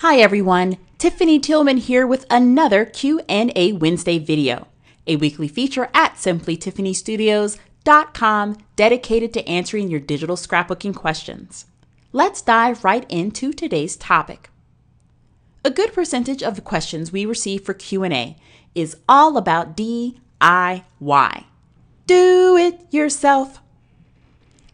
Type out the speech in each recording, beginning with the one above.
Hi everyone, Tiffany Tillman here with another Q&A Wednesday video, a weekly feature at simplytiffanystudios.com dedicated to answering your digital scrapbooking questions. Let's dive right into today's topic. A good percentage of the questions we receive for Q&A is all about DIY. Do it yourself.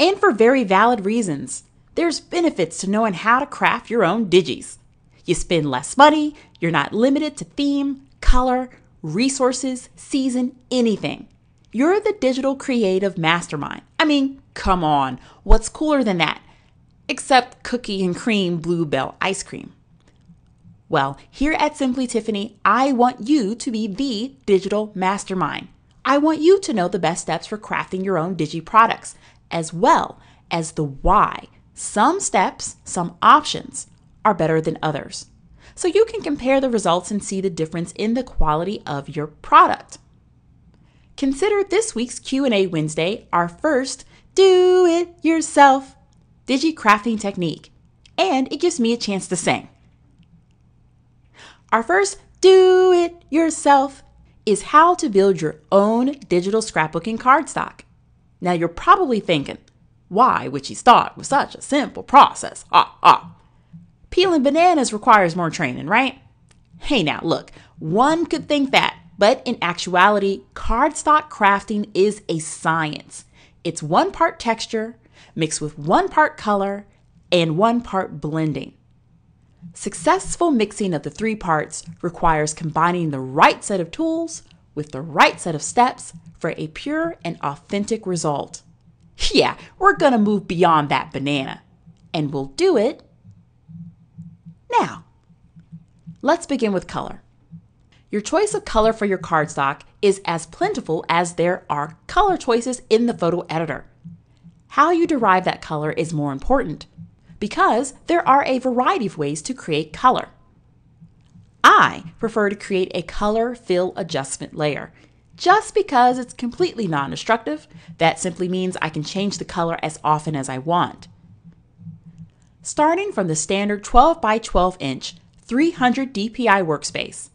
And for very valid reasons. There's benefits to knowing how to craft your own digis. You spend less money, you're not limited to theme, color, resources, season, anything. You're the digital creative mastermind. I mean, come on, what's cooler than that? Except cookie and cream Bluebell ice cream. Well, here at Simply Tiffany, I want you to be the digital mastermind. I want you to know the best steps for crafting your own digi products, as well as the why. Some steps, some options are better than others. So you can compare the results and see the difference in the quality of your product. Consider this week's Q&A Wednesday our first do it yourself digi crafting technique, and it gives me a chance to sing. Our first do it yourself is how to build your own digital scrapbooking cardstock. Now you're probably thinking, why would you start with such a simple process? Peeling bananas requires more training, right? Hey now, look, one could think that, but in actuality, cardstock crafting is a science. It's 1 part texture mixed with 1 part color and 1 part blending. Successful mixing of the 3 parts requires combining the right set of tools with the right set of steps for a pure and authentic result. Yeah, we're gonna move beyond that banana, and we'll do it now. Let's begin with color. Your choice of color for your cardstock is as plentiful as there are color choices in the photo editor. How you derive that color is more important because there are a variety of ways to create color. I prefer to create a color fill adjustment layer just because it's completely non-destructive. That simply means I can change the color as often as I want. Starting from the standard 12 by 12 inch 300 dpi workspace,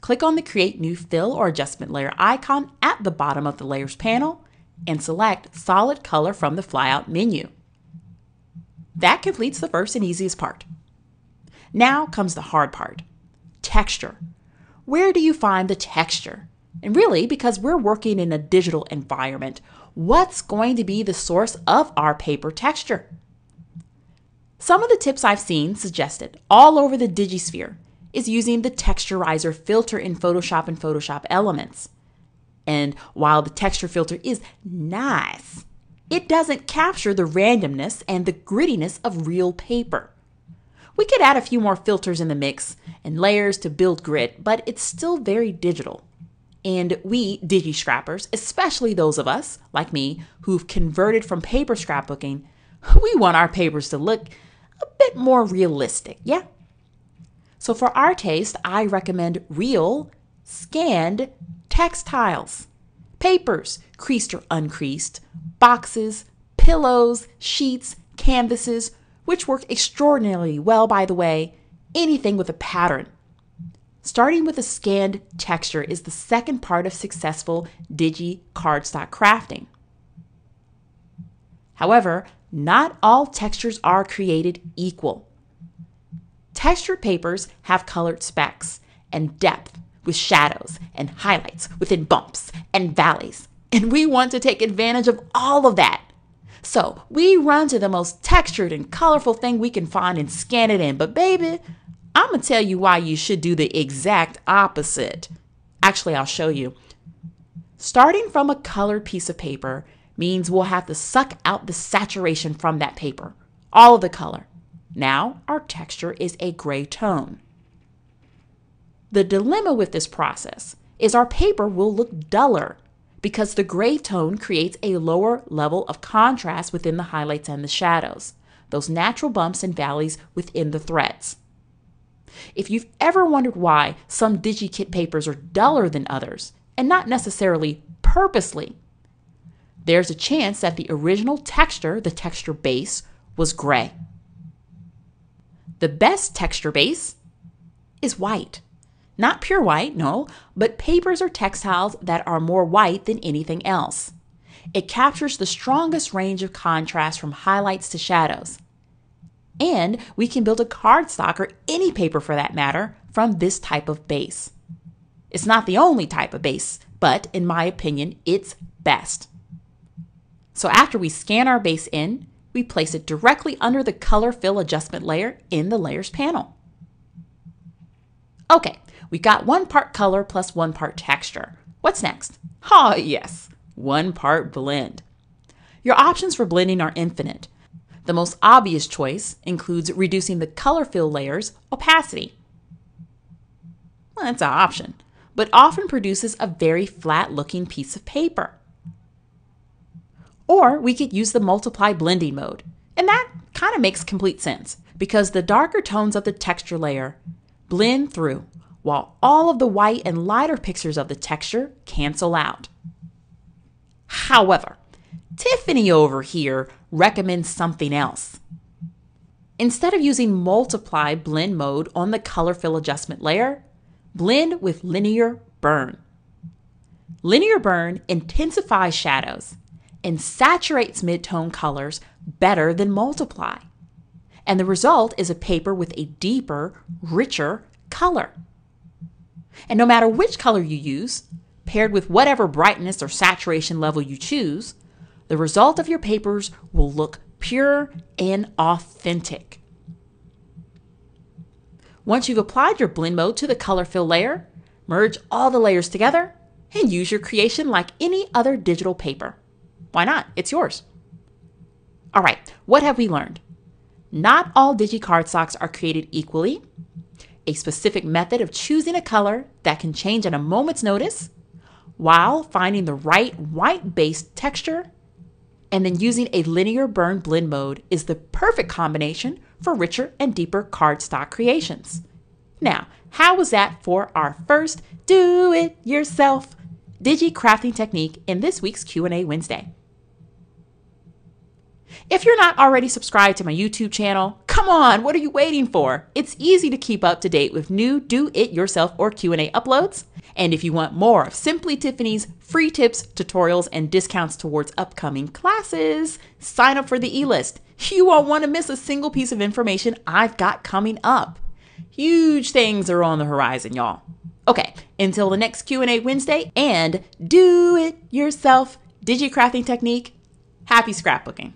click on the Create New Fill or Adjustment Layer icon at the bottom of the Layers panel and select Solid Color from the flyout menu. That completes the first and easiest part. Now comes the hard part, texture. Where do you find the texture? And really, because we're working in a digital environment, what's going to be the source of our paper texture? Some of the tips I've seen suggested all over the DigiSphere is using the texturizer filter in Photoshop and Photoshop Elements. And while the texture filter is nice, it doesn't capture the randomness and the grittiness of real paper. We could add a few more filters in the mix and layers to build grit, but it's still very digital. And we digi-scrappers, especially those of us, like me, who've converted from paper scrapbooking, we want our papers to look a bit more realistic, yeah? So for our taste, I recommend real, scanned textiles. Papers, creased or uncreased, boxes, pillows, sheets, canvases, which work extraordinarily well, by the way, anything with a pattern. Starting with a scanned texture is the second part of successful digi cardstock crafting. However, not all textures are created equal. Textured papers have colored specks and depth with shadows and highlights within bumps and valleys, and we want to take advantage of all of that. So we run to the most textured and colorful thing we can find and scan it in. But baby, I'm gonna tell you why you should do the exact opposite. Actually, I'll show you. Starting from a colored piece of paper means we'll have to suck out the saturation from that paper, all of the color. Now our texture is a gray tone. The dilemma with this process is our paper will look duller because the gray tone creates a lower level of contrast within the highlights and the shadows, those natural bumps and valleys within the threads. If you've ever wondered why some DigiKit papers are duller than others, and not necessarily purposely, there's a chance that the original texture, the texture base, was gray. The best texture base is white. Not pure white, no, but papers or textiles that are more white than anything else. It captures the strongest range of contrast from highlights to shadows. And we can build a cardstock, or any paper for that matter, from this type of base. It's not the only type of base, but in my opinion, it's best. So after we scan our base in, we place it directly under the color fill adjustment layer in the Layers panel. Okay, we got 1 part color plus 1 part texture. What's next? Ah, yes, 1 part blend. Your options for blending are infinite. The most obvious choice includes reducing the color fill layer's opacity. Well, that's an option, but often produces a very flat-looking piece of paper. Or we could use the multiply blending mode, and that kind of makes complete sense because the darker tones of the texture layer blend through, while all of the white and lighter pictures of the texture cancel out. However, Tiffany over here recommends something else. Instead of using multiply blend mode on the color fill adjustment layer, blend with linear burn. Linear burn intensifies shadows and saturates mid-tone colors better than multiply. And the result is a paper with a deeper, richer color. And no matter which color you use, paired with whatever brightness or saturation level you choose, the result of your papers will look pure and authentic. Once you've applied your blend mode to the color fill layer, merge all the layers together and use your creation like any other digital paper. Why not? It's yours. All right, what have we learned? Not all DigiCardstocks are created equally. A specific method of choosing a color that can change at a moment's notice, while finding the right white-based texture, and then using a linear burn blend mode is the perfect combination for richer and deeper cardstock creations. Now, how was that for our first do-it-yourself Digi crafting technique in this week's Q&A Wednesday? If you're not already subscribed to my YouTube channel, come on, what are you waiting for? It's easy to keep up to date with new do-it-yourself or Q&A uploads. And if you want more of Simply Tiffany's free tips, tutorials, and discounts towards upcoming classes, sign up for the e-list. You won't want to miss a single piece of information I've got coming up. Huge things are on the horizon, y'all. Okay, until the next Q&A Wednesday and do-it-yourself Digi crafting technique, happy scrapbooking.